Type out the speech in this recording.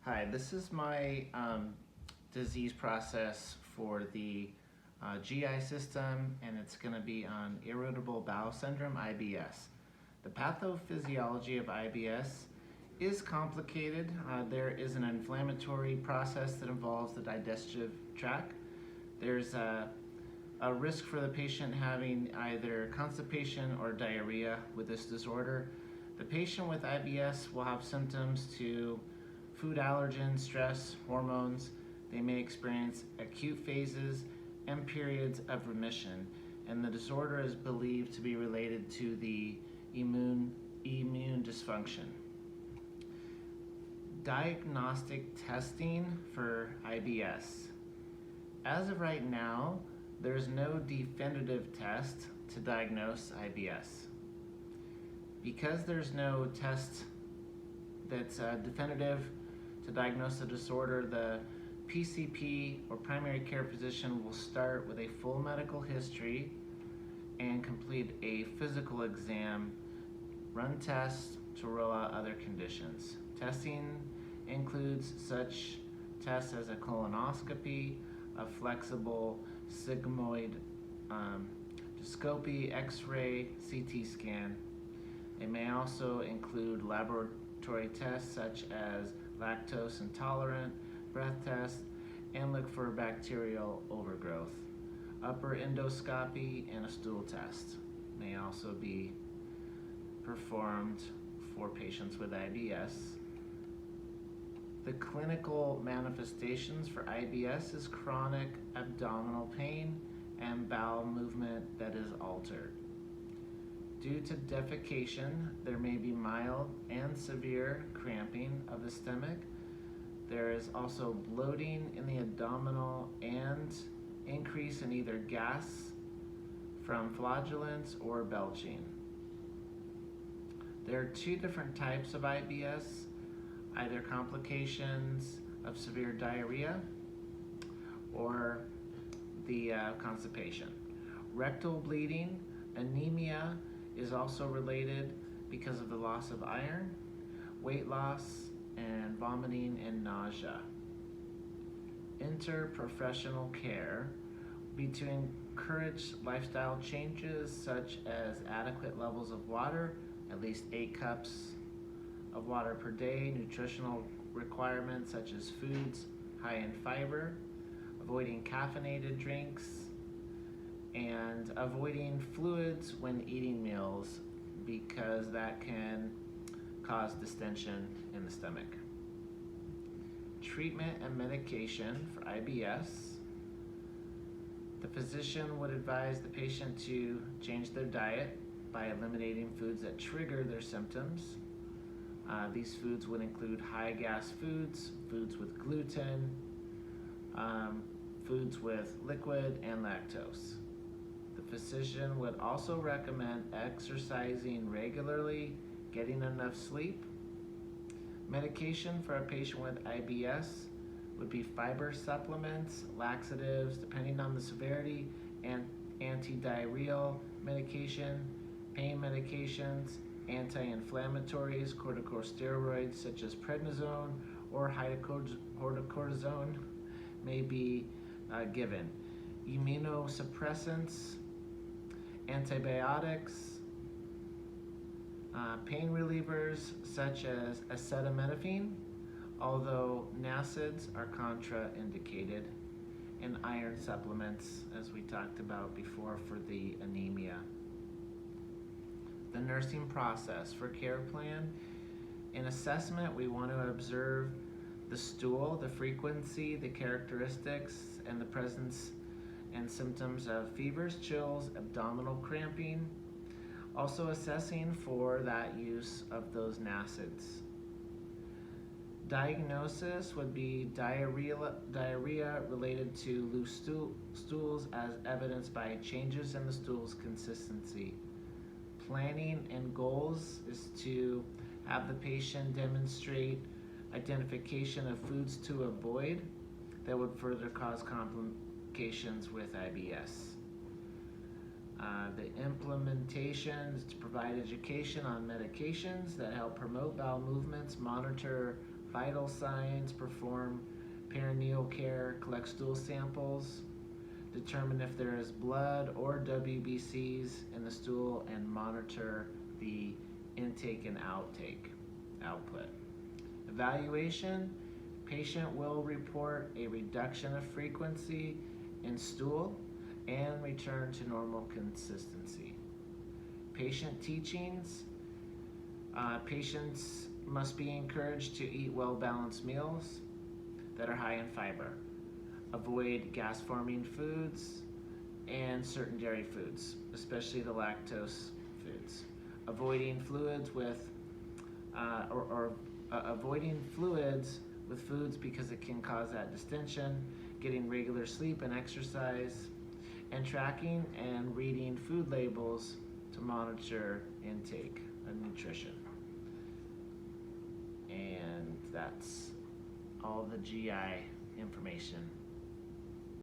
Hi, this is my disease process for the GI system, and it's going to be on irritable bowel syndrome, IBS. The pathophysiology of IBS is complicated. There is an inflammatory process that involves the digestive tract. There's a risk for the patient having either constipation or diarrhea with this disorder. The patient with IBS will have symptoms to food allergens, stress, hormones. They may experience acute phases and periods of remission, and the disorder is believed to be related to the immune dysfunction. Diagnostic testing for IBS. As of right now, there's no definitive test to diagnose IBS. Because there's no test that's definitive to diagnose the disorder, the PCP or primary care physician will start with a full medical history and complete a physical exam, run tests to rule out other conditions. Testing includes such tests as a colonoscopy, a flexible sigmoid endoscopy, X-ray, CT scan. It may also include laboratory tests such as lactose intolerant, breath test, and look for bacterial overgrowth. Upper endoscopy and a stool test may also be performed for patients with IBS. The clinical manifestations for IBS is chronic abdominal pain and bowel movement that is altered. Due to defecation, there may be mild and severe cramping of the stomach. There is also bloating in the abdominal and increase in either gas from flatulence or belching. There are two different types of IBS, either complications of severe diarrhea or the constipation. Rectal bleeding, anemia is also related because of the loss of iron, weight loss, and vomiting and nausea. Interprofessional care would be to encourage lifestyle changes such as adequate levels of water, at least 8 cups of water per day, nutritional requirements such as foods high in fiber, avoiding caffeinated drinks, and avoiding fluids when eating meals because that can cause distension in the stomach. Treatment and medication for IBS. The physician would advise the patient to change their diet by eliminating foods that trigger their symptoms. These foods would include high gas foods, foods with gluten, foods with liquid and lactose. The physician would also recommend exercising regularly, getting enough sleep. Medication for a patient with IBS would be fiber supplements, laxatives, depending on the severity, and antidiarrheal medication, pain medications, anti-inflammatories, corticosteroids such as prednisone or hydrocortisone may be given. Immunosuppressants, antibiotics, pain relievers such as acetaminophen, although NSAIDs are contraindicated, and iron supplements, as we talked about before, for the anemia. The nursing process for care plan. In assessment, we want to observe the stool, the frequency, the characteristics, and the presence and symptoms of fevers, chills, abdominal cramping. Also assessing for that use of those NSAIDs. Diagnosis would be diarrhea related to loose stools as evidenced by changes in the stool's consistency. Planning and goals is to have the patient demonstrate identification of foods to avoid that would further cause complications with IBS. The implementation is to provide education on medications that help promote bowel movements, monitor vital signs, perform perineal care, collect stool samples, determine if there is blood or WBCs in the stool, and monitor the intake and output. Evaluation, patient will report a reduction of frequency in stool and return to normal consistency. Patient teachings, patients must be encouraged to eat well-balanced meals that are high in fiber. Avoid gas-forming foods and certain dairy foods, especially the lactose foods. Avoiding fluids with avoiding fluids with foods because it can cause that distension. Getting regular sleep and exercise, and tracking and reading food labels to monitor intake of nutrition. And that's all the GI information.